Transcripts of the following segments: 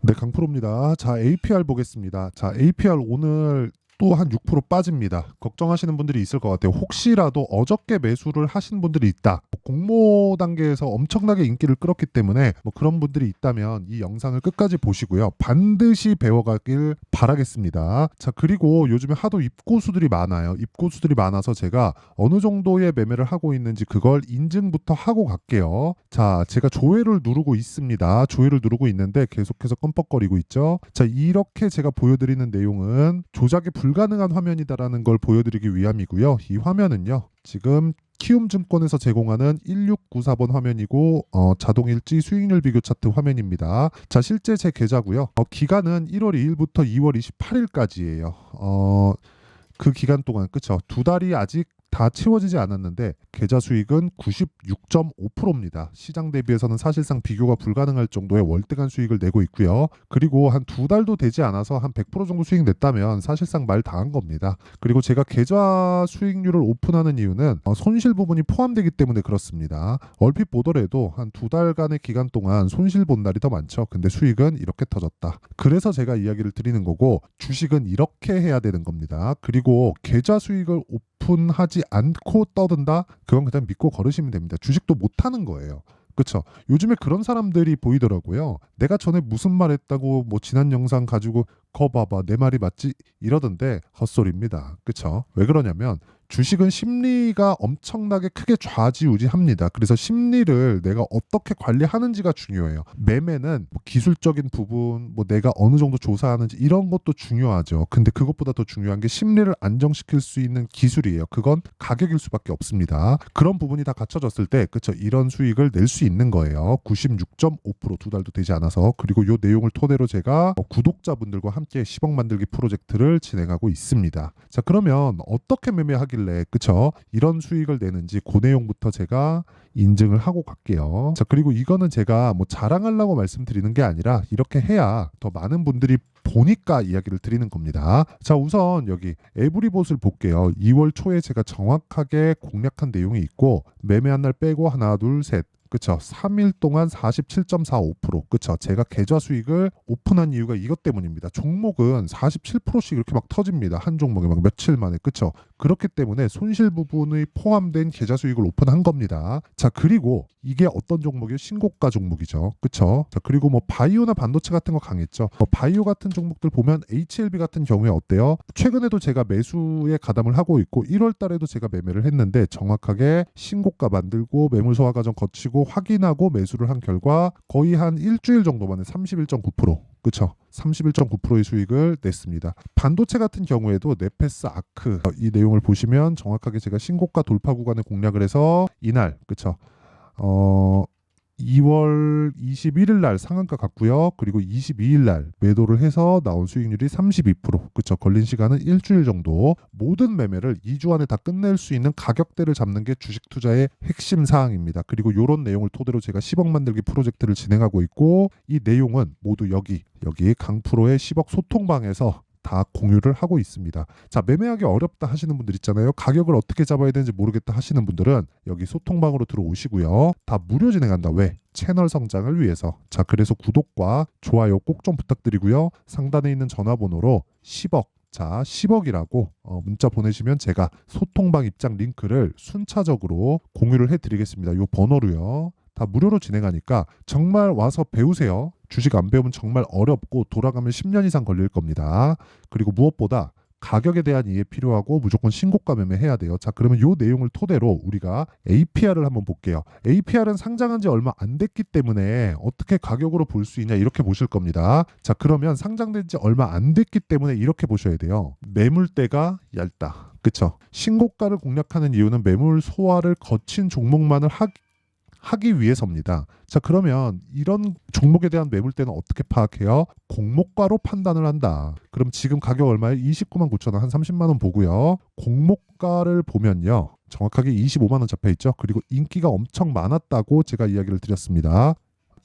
네, 강프로입니다. 자, APR 보겠습니다. 자, APR 오늘 또 한 6% 빠집니다. 걱정하시는 분들이 있을 것 같아요. 혹시라도 어저께 매수를 하신 분들이 있다. 공모 단계에서 엄청나게 인기를 끌었기 때문에 그런 분들이 있다면 이 영상을 끝까지 보시고요. 반드시 배워가길 바라겠습니다. 자, 그리고 요즘에 하도 입고수들이 많아요. 입고수들이 많아서 제가 어느 정도의 매매를 하고 있는지 그걸 인증부터 하고 갈게요. 자, 제가 조회를 누르고 있습니다. 조회를 누르고 있는데 계속해서 껌뻑거리고 있죠. 자, 이렇게 제가 보여드리는 내용은 조작이 불가능한 화면이다라는 걸 보여드리기 위함이고요. 이 화면은요, 지금 키움증권에서 제공하는 1694번 화면이고 자동일지 수익률 비교 차트 화면입니다. 자, 실제 제 계좌고요. 기간은 1월 2일부터 2월 28일까지예요. 그 기간 동안, 그쵸? 두 달이 아직 다 채워지지 않았는데 계좌 수익은 96.5%입니다. 시장 대비해서는 사실상 비교가 불가능할 정도의 월등한 수익을 내고 있고요. 그리고 한 두 달도 되지 않아서 한 100% 정도 수익 냈다면 사실상 말 다 한 겁니다. 그리고 제가 계좌 수익률을 오픈하는 이유는 손실 부분이 포함되기 때문에 그렇습니다. 얼핏 보더라도 한 두 달간의 기간 동안 손실 본 날이 더 많죠. 근데 수익은 이렇게 터졌다. 그래서 제가 이야기를 드리는 거고, 주식은 이렇게 해야 되는 겁니다. 그리고 계좌 수익을 오픈하지 않고 떠든다? 그건 그냥 믿고 걸으시면 됩니다. 주식도 못하는 거예요. 그쵸? 요즘에 그런 사람들이 보이더라고요. 내가 전에 무슨 말 했다고 지난 영상 가지고 거 봐봐 내 말이 맞지? 이러던데 헛소리입니다. 그쵸? 왜 그러냐면 주식은 심리가 엄청나게 크게 좌지우지합니다. 그래서 심리를 내가 어떻게 관리하는지가 중요해요. 매매는 기술적인 부분, 내가 어느 정도 조사하는지 이런 것도 중요하죠. 근데 그것보다 더 중요한 게 심리를 안정시킬 수 있는 기술이에요. 그건 가격일 수밖에 없습니다. 그런 부분이 다 갖춰졌을 때, 그쵸? 이런 수익을 낼 수 있는 거예요. 96.5%두 달도 되지 않아서. 그리고 이 내용을 토대로 제가 구독자분들과 함께 10억 만들기 프로젝트를 진행하고 있습니다. 자, 그러면 어떻게 매매하길래 그쵸? 이런 수익을 내는지 그 내용부터 제가 인증을 하고 갈게요. 자, 그리고 이거는 제가 자랑하려고 말씀드리는 게 아니라 이렇게 해야 더 많은 분들이 보니까 이야기를 드리는 겁니다. 자, 우선 여기 에브리봇을 볼게요. 2월 초에 제가 정확하게 공략한 내용이 있고, 매매한 날 빼고 하나 둘 셋, 그쵸? 3일 동안 47.45%. 그쵸? 제가 계좌 수익을 오픈한 이유가 이것 때문입니다. 종목은 47%씩 이렇게 막 터집니다. 한 종목에 막 며칠 만에. 그쵸? 그렇기 때문에 손실 부분이 포함된 계좌 수익을 오픈한 겁니다. 자, 그리고 이게 어떤 종목이요? 신고가 종목이죠. 그쵸? 자, 그리고 바이오나 반도체 같은 거 강했죠. 바이오 같은 종목들 보면 HLB 같은 경우에 어때요? 최근에도 제가 매수에 가담을 하고 있고 1월 달에도 제가 매매를 했는데 정확하게 신고가 만들고 매물 소화 과정 거치고 확인하고 매수를 한 결과 거의 한 일주일 정도 만에 31.9%, 그쵸? 31.9%의 수익을 냈습니다. 반도체 같은 경우에도 네페스 아크, 이 내용을 보시면 정확하게 제가 신고가 돌파 구간을 공략을 해서 이날, 그쵸? 2월 21일 날 상한가 갔고요. 그리고 22일 날 매도를 해서 나온 수익률이 32%. 그쵸? 걸린 시간은 일주일 정도. 모든 매매를 2주 안에 다 끝낼 수 있는 가격대를 잡는 게 주식 투자의 핵심 사항입니다. 그리고 이런 내용을 토대로 제가 10억 만들기 프로젝트를 진행하고 있고, 이 내용은 모두 여기 강프로의 10억 소통방에서 다 공유를 하고 있습니다. 자, 매매하기 어렵다 하시는 분들 있잖아요. 가격을 어떻게 잡아야 되는지 모르겠다 하시는 분들은 여기 소통방으로 들어오시고요. 다 무료 진행한다. 왜? 채널 성장을 위해서. 자, 그래서 구독과 좋아요 꼭 좀 부탁드리고요. 상단에 있는 전화번호로 10억, 자, 10억이라고 문자 보내시면 제가 소통방 입장 링크를 순차적으로 공유를 해드리겠습니다. 이 번호로요. 다 무료로 진행하니까 정말 와서 배우세요. 주식 안 배우면 정말 어렵고 돌아가면 10년 이상 걸릴 겁니다. 그리고 무엇보다 가격에 대한 이해 필요하고 무조건 신고가 매매해야 돼요. 자, 그러면 이 내용을 토대로 우리가 APR을 한번 볼게요. APR은 상장한 지 얼마 안 됐기 때문에 어떻게 가격으로 볼 수 있냐 이렇게 보실 겁니다. 자, 그러면 상장된 지 얼마 안 됐기 때문에 이렇게 보셔야 돼요. 매물대가 얇다. 그쵸? 신고가를 공략하는 이유는 매물 소화를 거친 종목만을 하기 위해서입니다. 자, 그러면 이런 종목에 대한 매물대는 어떻게 파악해요? 공모가로 판단을 한다. 그럼 지금 가격 얼마에 29만 9천 원, 한 30만 원 보고요. 공모가를 보면요. 정확하게 25만 원 잡혀 있죠. 그리고 인기가 엄청 많았다고 제가 이야기를 드렸습니다.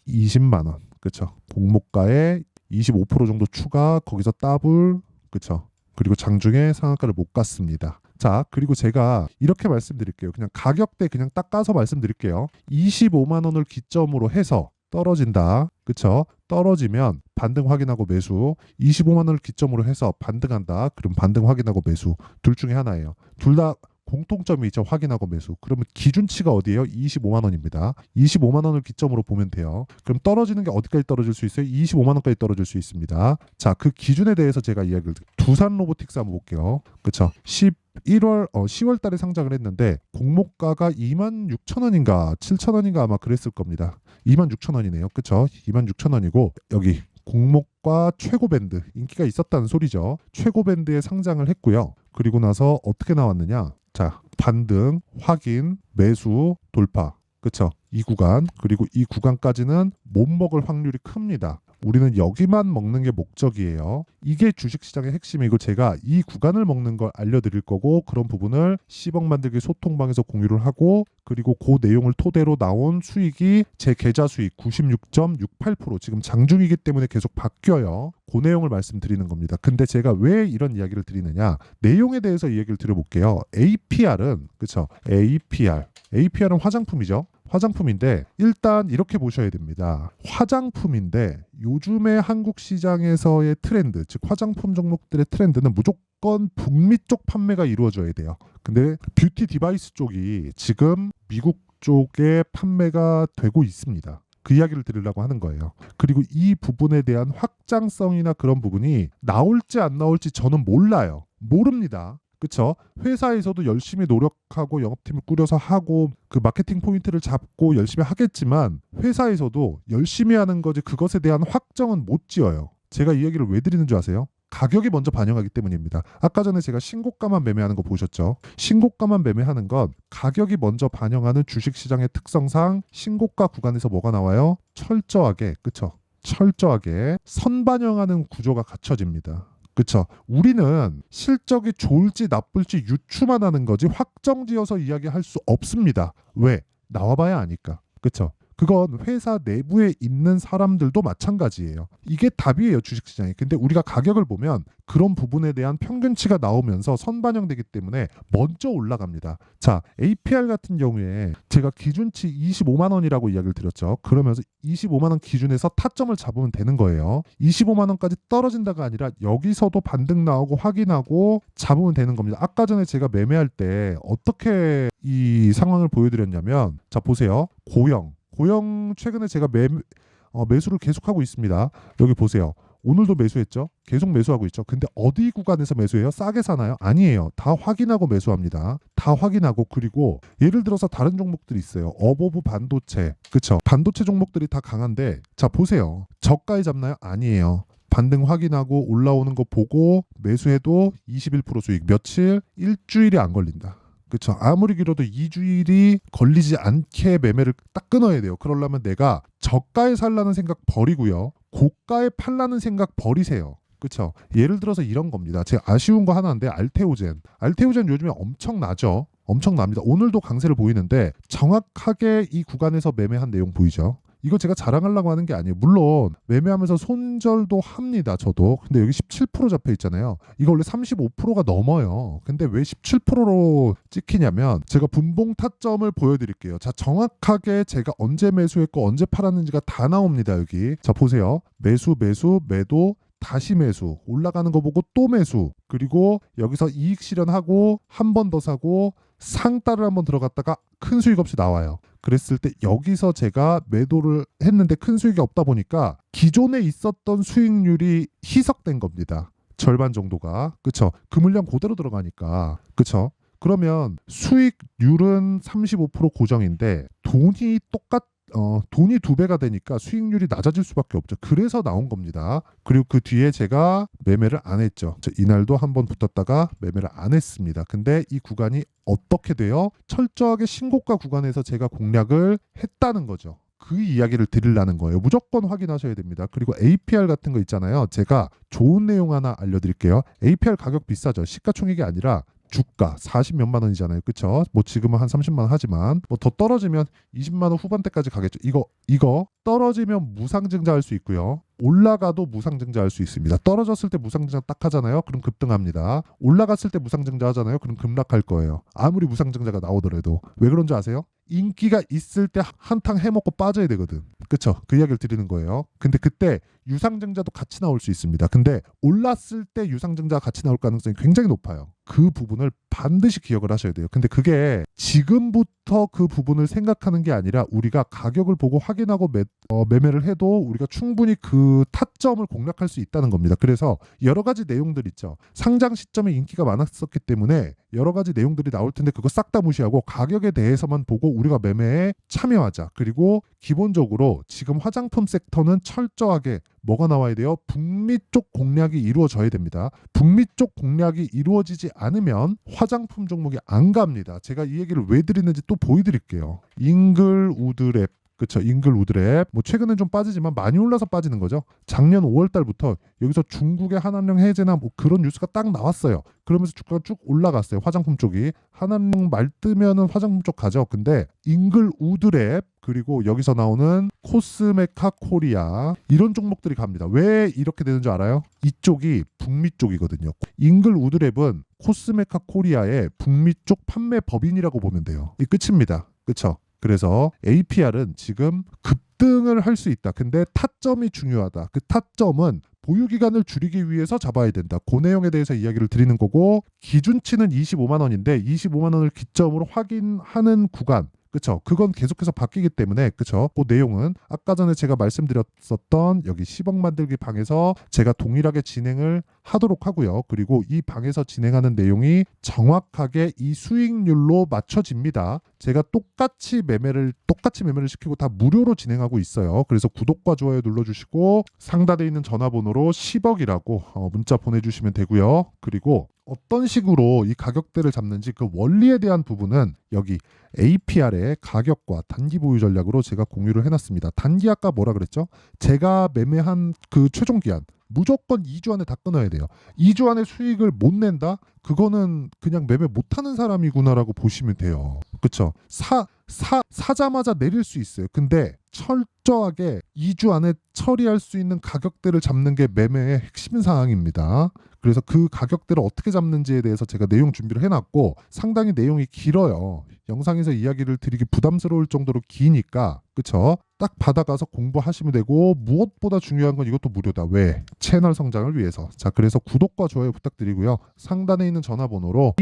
20만 원. 그렇죠? 공모가에 25% 정도 추가, 거기서 더블. 그렇죠? 그리고 장중에 상한가를 못 갔습니다. 자, 그리고 제가 이렇게 말씀드릴게요. 그냥 가격대 그냥 딱 까서 말씀드릴게요. 25만 원을 기점으로 해서 떨어진다. 그쵸? 떨어지면 반등 확인하고 매수. 25만 원을 기점으로 해서 반등한다. 그럼 반등 확인하고 매수. 둘 중에 하나예요. 둘 다 공통점이 있죠. 확인하고 매수. 그러면 기준치가 어디예요? 25만 원입니다. 25만 원을 기점으로 보면 돼요. 그럼 떨어지는 게 어디까지 떨어질 수 있어요? 25만 원까지 떨어질 수 있습니다. 자, 그 기준에 대해서 제가 이야기를 두산 로보틱스 한번 볼게요. 그쵸? 10월 달에 상장을 했는데 공모가가 26,000원인가 7,000원인가 아마 그랬을 겁니다. 26,000원이네요. 그쵸? 26,000원이고 여기 공모가 최고 밴드 인기가 있었다는 소리죠. 최고 밴드에 상장을 했고요. 그리고 나서 어떻게 나왔느냐? 자, 반등, 확인, 매수, 돌파. 그쵸? 이 구간 그리고 이 구간까지는 못 먹을 확률이 큽니다. 우리는 여기만 먹는 게 목적이에요. 이게 주식시장의 핵심이고 제가 이 구간을 먹는 걸 알려드릴 거고 그런 부분을 10억 만들기 소통방에서 공유를 하고 그리고 그 내용을 토대로 나온 수익이 제 계좌 수익 96.68% 지금 장중이기 때문에 계속 바뀌어요. 그 내용을 말씀드리는 겁니다. 근데 제가 왜 이런 이야기를 드리느냐 내용에 대해서 이야기를 드려볼게요. APR은 그쵸? APR은 화장품이죠. 화장품인데 일단 이렇게 보셔야 됩니다. 화장품인데 요즘의 한국 시장에서의 트렌드, 즉 화장품 종목들의 트렌드는 무조건 북미 쪽 판매가 이루어져야 돼요. 근데 뷰티 디바이스 쪽이 지금 미국 쪽에 판매가 되고 있습니다. 그 이야기를 드리려고 하는 거예요. 그리고 이 부분에 대한 확장성이나 그런 부분이 나올지 안 나올지 저는 몰라요. 모릅니다. 그쵸? 회사에서도 열심히 노력하고 영업팀을 꾸려서 하고 그 마케팅 포인트를 잡고 열심히 하겠지만 회사에서도 열심히 하는 거지 그것에 대한 확정은 못 지어요. 제가 이 얘기를 왜 드리는 줄 아세요? 가격이 먼저 반영하기 때문입니다. 아까 전에 제가 신고가만 매매하는 거 보셨죠? 신고가만 매매하는 건 가격이 먼저 반영하는 주식시장의 특성상 신고가 구간에서 뭐가 나와요? 철저하게, 그쵸? 철저하게 선반영하는 구조가 갖춰집니다. 그쵸? 우리는 실적이 좋을지 나쁠지 유추만 하는 거지 확정지어서 이야기할 수 없습니다. 왜? 나와봐야 아니까. 그쵸? 그건 회사 내부에 있는 사람들도 마찬가지예요. 이게 답이에요, 주식시장이. 근데 우리가 가격을 보면 그런 부분에 대한 평균치가 나오면서 선반영되기 때문에 먼저 올라갑니다. 자, APR 같은 경우에 제가 기준치 25만 원이라고 이야기를 드렸죠. 그러면서 25만 원 기준에서 타점을 잡으면 되는 거예요. 25만 원까지 떨어진다가 아니라 여기서도 반등 나오고 확인하고 잡으면 되는 겁니다. 아까 전에 제가 매매할 때 어떻게 이 상황을 보여드렸냐면 자, 보세요. 고영 최근에 제가 매수를 계속하고 있습니다. 여기 보세요. 오늘도 매수했죠. 계속 매수하고 있죠. 근데 어디 구간에서 매수해요? 싸게 사나요? 아니에요. 다 확인하고 매수합니다. 다 확인하고 그리고 예를 들어서 다른 종목들이 있어요. 어버브 반도체. 그쵸? 반도체 종목들이 다 강한데 자 보세요. 저가에 잡나요? 아니에요. 반등 확인하고 올라오는 거 보고 매수해도 21% 수익. 며칠? 일주일이 안 걸린다. 그렇죠. 아무리 길어도 2주일이 걸리지 않게 매매를 딱 끊어야 돼요. 그러려면 내가 저가에 살라는 생각 버리고요. 고가에 팔라는 생각 버리세요. 그렇죠. 예를 들어서 이런 겁니다. 제가 아쉬운 거 하나인데 알테오젠 요즘에 엄청나죠. 엄청납니다. 오늘도 강세를 보이는데 정확하게 이 구간에서 매매한 내용 보이죠. 이거 제가 자랑하려고 하는 게 아니에요. 물론 매매하면서 손절도 합니다. 저도. 근데 여기 17% 잡혀 있잖아요. 이거 원래 35%가 넘어요. 근데 왜 17%로 찍히냐면 제가 분봉 타점을 보여드릴게요. 자, 정확하게 제가 언제 매수했고 언제 팔았는지가 다 나옵니다. 여기. 자, 보세요. 매수, 매도, 다시 매수, 올라가는 거 보고 또 매수, 그리고 여기서 이익 실현하고 한 번 더 사고 상따를 한번 들어갔다가 큰 수익 없이 나와요. 그랬을 때 여기서 제가 매도를 했는데 큰 수익이 없다 보니까 기존에 있었던 수익률이 희석된 겁니다. 절반 정도가. 그쵸? 그 물량 그대로 들어가니까. 그쵸? 그러면 수익률은 35% 고정인데 돈이 두 배가 되니까 수익률이 낮아질 수밖에 없죠. 그래서 나온 겁니다. 그리고 그 뒤에 제가 매매를 안 했죠. 이날도 한번 붙었다가 매매를 안 했습니다. 근데 이 구간이 어떻게 돼요? 철저하게 신고가 구간에서 제가 공략을 했다는 거죠. 그 이야기를 드리려는 거예요. 무조건 확인하셔야 됩니다. 그리고 APR 같은 거 있잖아요. 제가 좋은 내용 하나 알려드릴게요. APR 가격 비싸죠. 시가총액이 아니라 주가 40몇만 원이잖아요. 그쵸? 뭐 지금은 한 30만 원 하지만 뭐 더 떨어지면 20만 원 후반대까지 가겠죠. 이거 떨어지면 무상증자 할 수 있고요. 올라가도 무상증자 할 수 있습니다. 떨어졌을 때 무상증자 딱 하잖아요. 그럼 급등합니다. 올라갔을 때 무상증자 하잖아요. 그럼 급락할 거예요. 아무리 무상증자가 나오더라도. 왜 그런지 아세요? 인기가 있을 때 한탕 해먹고 빠져야 되거든. 그쵸? 그 이야기를 드리는 거예요. 근데 그때 유상증자도 같이 나올 수 있습니다. 근데 올랐을 때 유상증자가 같이 나올 가능성이 굉장히 높아요. 그 부분을 반드시 기억을 하셔야 돼요. 근데 그게 지금부터 그 부분을 생각하는 게 아니라 우리가 가격을 보고 확인하고 매매를 해도 우리가 충분히 그 타점을 공략할 수 있다는 겁니다. 그래서 여러 가지 내용들 있죠. 상장 시점에 인기가 많았었기 때문에 여러 가지 내용들이 나올 텐데 그거 싹 다 무시하고 가격에 대해서만 보고 우리가 매매에 참여하자. 그리고 기본적으로 지금 화장품 섹터는 철저하게 뭐가 나와야 돼요? 북미 쪽 공략이 이루어져야 됩니다. 북미 쪽 공략이 이루어지지 않으면 화장품 종목이 안 갑니다. 제가 이 얘기를 왜 드리는지 또 보여드릴게요. 잉글우드랩. 그쵸. 잉글우드랩. 뭐 최근엔 좀 빠지지만 많이 올라서 빠지는 거죠. 작년 5월 달부터 여기서 중국의 한한령 해제나 뭐 그런 뉴스가 딱 나왔어요. 그러면서 주가가 쭉 올라갔어요. 화장품 쪽이. 한한령 말 뜨면은 화장품 쪽 가죠. 근데 잉글우드랩 그리고 여기서 나오는 코스메카 코리아 이런 종목들이 갑니다. 왜 이렇게 되는 줄 알아요? 이쪽이 북미 쪽이거든요. 잉글우드랩은 코스메카 코리아의 북미 쪽 판매 법인이라고 보면 돼요. 이 끝입니다. 그쵸? 그래서 APR은 지금 급등을 할 수 있다. 근데 타점이 중요하다. 그 타점은 보유기간을 줄이기 위해서 잡아야 된다. 그 내용에 대해서 이야기를 드리는 거고 기준치는 25만 원인데 25만 원을 기점으로 확인하는 구간 그쵸? 그건 계속해서 바뀌기 때문에 그쵸? 그 내용은 아까 전에 제가 말씀드렸었던 여기 10억 만들기 방에서 제가 동일하게 진행을 하도록 하고요. 그리고 이 방에서 진행하는 내용이 정확하게 이 수익률로 맞춰집니다. 제가 똑같이 매매를 시키고 다 무료로 진행하고 있어요. 그래서 구독과 좋아요 눌러주시고 상단에 있는 전화번호로 10억이라고 문자 보내주시면 되고요. 그리고 어떤 식으로 이 가격대를 잡는지 그 원리에 대한 부분은 여기 APR의 가격과 단기 보유 전략으로 제가 공유를 해놨습니다. 단기 아까 뭐라 그랬죠? 제가 매매한 그 최종 기한 무조건 2주 안에 다 끊어야 돼요. 2주 안에 수익을 못 낸다? 그거는 그냥 매매 못하는 사람이구나라고 보시면 돼요. 그쵸? 사자마자 내릴 수 있어요. 근데 철저하게 2주 안에 처리할 수 있는 가격대를 잡는 게 매매의 핵심 사항입니다. 그래서 그 가격대를 어떻게 잡는지에 대해서 제가 내용 준비를 해놨고 상당히 내용이 길어요. 영상에서 이야기를 드리기 부담스러울 정도로 기니까 그쵸? 딱 받아가서 공부하시면 되고 무엇보다 중요한 건 이것도 무료다. 왜? 채널 성장을 위해서. 자, 그래서 구독과 좋아요 부탁드리고요. 상단에 있는 전화번호로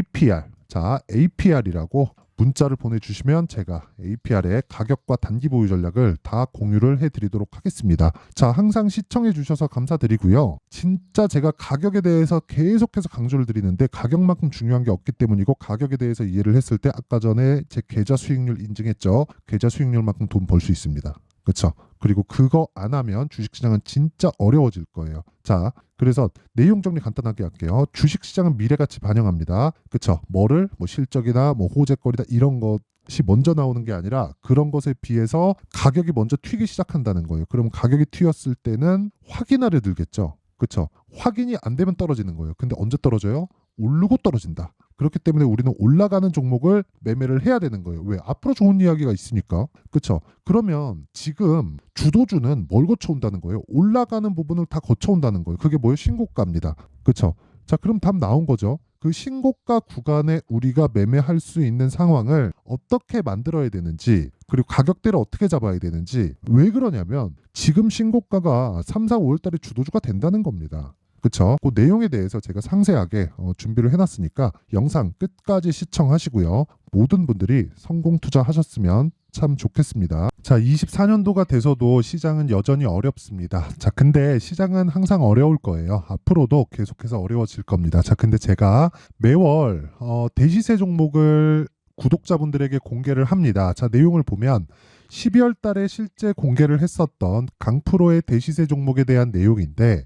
APR이라고 문자를 보내주시면 제가 APR의 가격과 단기 보유 전략을 다 공유를 해드리도록 하겠습니다. 자, 항상 시청해주셔서 감사드리고요. 진짜 제가 가격에 대해서 계속해서 강조를 드리는데 가격만큼 중요한 게 없기 때문이고 가격에 대해서 이해를 했을 때 아까 전에 제 계좌 수익률 인증했죠. 계좌 수익률만큼 돈 벌 수 있습니다. 그렇죠? 그리고 그거 안 하면 주식시장은 진짜 어려워질 거예요. 자, 그래서 내용 정리 간단하게 할게요. 주식시장은 미래가치 반영합니다. 그렇죠? 뭐를 뭐 실적이나 뭐 호재거리다 이런 것이 먼저 나오는 게 아니라 그런 것에 비해서 가격이 먼저 튀기 시작한다는 거예요. 그러면 가격이 튀었을 때는 확인하려 들겠죠. 그렇죠? 확인이 안 되면 떨어지는 거예요. 근데 언제 떨어져요? 오르고 떨어진다. 그렇기 때문에 우리는 올라가는 종목을 매매를 해야 되는 거예요. 왜? 앞으로 좋은 이야기가 있으니까. 그렇죠? 그러면 지금 주도주는 뭘 거쳐온다는 거예요? 올라가는 부분을 다 거쳐온다는 거예요. 그게 뭐예요? 신고가입니다. 그렇죠? 자, 그럼 답 나온 거죠. 그 신고가 구간에 우리가 매매할 수 있는 상황을 어떻게 만들어야 되는지 그리고 가격대를 어떻게 잡아야 되는지 왜 그러냐면 지금 신고가가 3, 4, 5월 달에 주도주가 된다는 겁니다. 그쵸? 그 내용에 대해서 제가 상세하게 준비를 해놨으니까 영상 끝까지 시청하시고요. 모든 분들이 성공 투자하셨으면 참 좋겠습니다. 자, 24년도가 돼서도 시장은 여전히 어렵습니다. 자, 근데 시장은 항상 어려울 거예요. 앞으로도 계속해서 어려워질 겁니다. 자, 근데 제가 매월 대시세 종목을 구독자분들에게 공개를 합니다. 자, 내용을 보면 12월 달에 실제 공개를 했었던 강프로의 대시세 종목에 대한 내용인데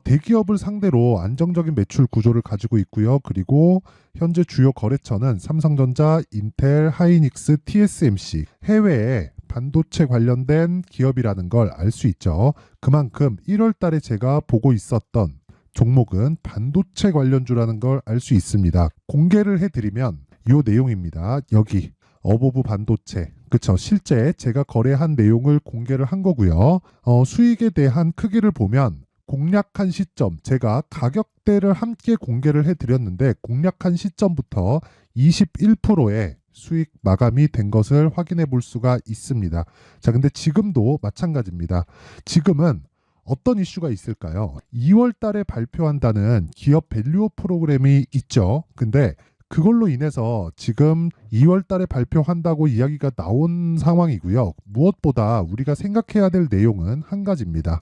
대기업을 상대로 안정적인 매출 구조를 가지고 있고요. 그리고 현재 주요 거래처는 삼성전자, 인텔, 하이닉스, TSMC, 해외에 반도체 관련된 기업이라는 걸 알 수 있죠. 그만큼 1월 달에 제가 보고 있었던 종목은 반도체 관련주라는 걸 알 수 있습니다. 공개를 해드리면 이 내용입니다. 여기 어보브 반도체. 그쵸. 실제 제가 거래한 내용을 공개를 한 거고요. 수익에 대한 크기를 보면 공략한 시점, 제가 가격대를 함께 공개를 해드렸는데 공략한 시점부터 21%의 수익 마감이 된 것을 확인해 볼 수가 있습니다. 자, 근데 지금도 마찬가지입니다. 지금은 어떤 이슈가 있을까요? 2월 달에 발표한다는 기업 밸류업 프로그램이 있죠. 근데 그걸로 인해서 지금 2월 달에 발표한다고 이야기가 나온 상황이고요. 무엇보다 우리가 생각해야 될 내용은 한 가지입니다.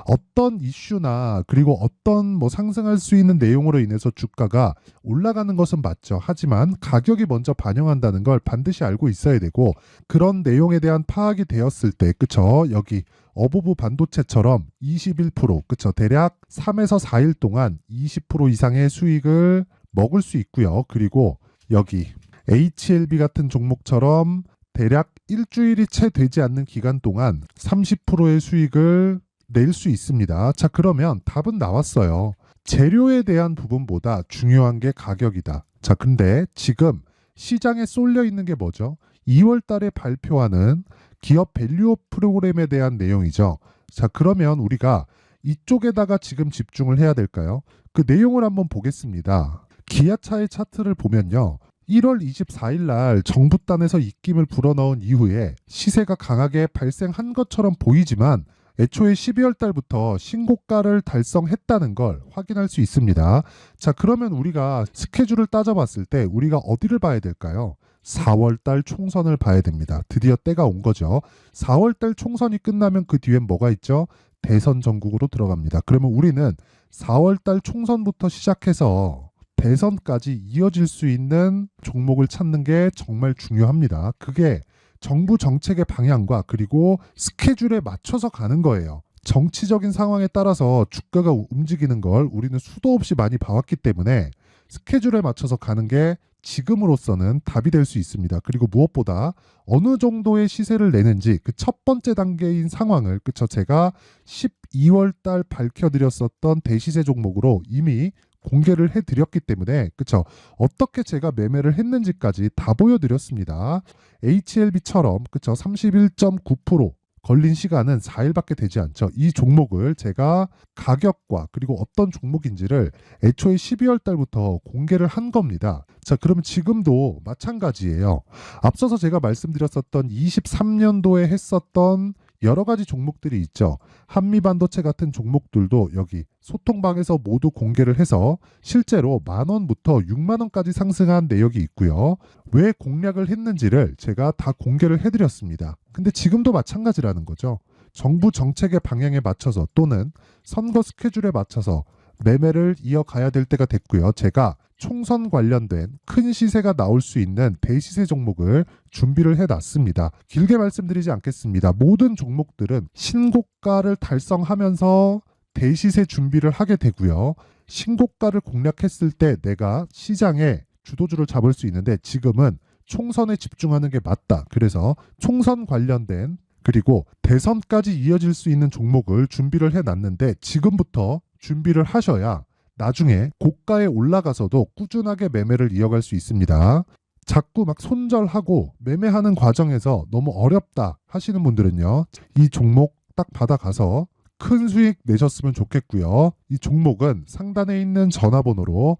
어떤 이슈나 그리고 어떤 상승할 수 있는 내용으로 인해서 주가가 올라가는 것은 맞죠. 하지만 가격이 먼저 반영한다는 걸 반드시 알고 있어야 되고, 그런 내용에 대한 파악이 되었을 때, 그쵸? 여기 어부부 반도체처럼 21%, 그쵸? 대략 3에서 4일 동안 20% 이상의 수익을 먹을 수 있고요. 그리고 여기 HLB 같은 종목처럼 대략 일주일이 채 되지 않는 기간 동안 30%의 수익을 낼 수 있습니다. 자, 그러면 답은 나왔어요. 재료에 대한 부분보다 중요한 게 가격이다. 자, 근데 지금 시장에 쏠려 있는 게 뭐죠? 2월 달에 발표하는 기업 밸류업 프로그램에 대한 내용이죠. 자, 그러면 우리가 이쪽에다가 지금 집중을 해야 될까요? 그 내용을 한번 보겠습니다. 기아차의 차트를 보면요. 1월 24일 날 정부단에서 입김을 불어넣은 이후에 시세가 강하게 발생한 것처럼 보이지만 애초에 12월 달부터 신고가를 달성했다는 걸 확인할 수 있습니다. 자, 그러면 우리가 스케줄을 따져봤을 때 우리가 어디를 봐야 될까요? 4월 달 총선을 봐야 됩니다. 드디어 때가 온 거죠. 4월 달 총선이 끝나면 그 뒤엔 뭐가 있죠? 대선 전국으로 들어갑니다. 그러면 우리는 4월 달 총선부터 시작해서 대선까지 이어질 수 있는 종목을 찾는 게 정말 중요합니다. 그게 정부 정책의 방향과 그리고 스케줄에 맞춰서 가는 거예요. 정치적인 상황에 따라서 주가가 움직이는 걸 우리는 수도 없이 많이 봐왔기 때문에 스케줄에 맞춰서 가는 게 지금으로서는 답이 될 수 있습니다. 그리고 무엇보다 어느 정도의 시세를 내는지 그 첫 번째 단계인 상황을, 그쵸, 제가 12월 달 밝혀드렸었던 대시세 종목으로 이미 공개를 해드렸기 때문에, 그쵸, 어떻게 제가 매매를 했는지까지 다 보여드렸습니다. HLB처럼, 그쵸, 31.9% 걸린 시간은 4일밖에 되지 않죠. 이 종목을 제가 가격과 그리고 어떤 종목인지를 애초에 12월 달부터 공개를 한 겁니다. 자, 그러면 지금도 마찬가지예요. 앞서서 제가 말씀드렸었던 23년도에 했었던 여러 가지 종목들이 있죠. 한미반도체 같은 종목들도 여기 소통방에서 모두 공개를 해서 실제로 10,000원부터 60,000원까지 상승한 내역이 있고요. 왜 공략을 했는지를 제가 다 공개를 해드렸습니다. 근데 지금도 마찬가지라는 거죠. 정부 정책의 방향에 맞춰서 또는 선거 스케줄에 맞춰서 매매를 이어가야 될 때가 됐고요. 제가 총선 관련된 큰 시세가 나올 수 있는 대시세 종목을 준비를 해놨습니다. 길게 말씀드리지 않겠습니다. 모든 종목들은 신고가를 달성하면서 대시세 준비를 하게 되고요. 신고가를 공략했을 때 내가 시장에 주도주를 잡을 수 있는데 지금은 총선에 집중하는 게 맞다. 그래서 총선 관련된 그리고 대선까지 이어질 수 있는 종목을 준비를 해놨는데 지금부터 준비를 하셔야 나중에 고가에 올라가서도 꾸준하게 매매를 이어갈 수 있습니다. 자꾸 막 손절하고 매매하는 과정에서 너무 어렵다 하시는 분들은요. 이 종목 딱 받아가서 큰 수익 내셨으면 좋겠고요. 이 종목은 상단에 있는 전화번호로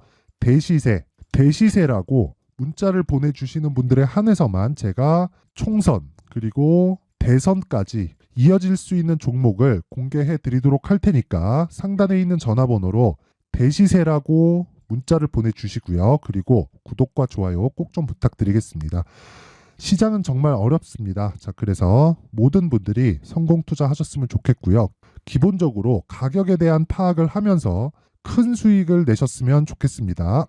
대시세라고 문자를 보내주시는 분들에 한해서만 제가 총선 그리고 대선까지 이어질 수 있는 종목을 공개해 드리도록 할 테니까 상단에 있는 전화번호로 대시세라고 문자를 보내주시고요. 그리고 구독과 좋아요 꼭 좀 부탁드리겠습니다. 시장은 정말 어렵습니다. 자, 그래서 모든 분들이 성공 투자하셨으면 좋겠고요. 기본적으로 가격에 대한 파악을 하면서 큰 수익을 내셨으면 좋겠습니다.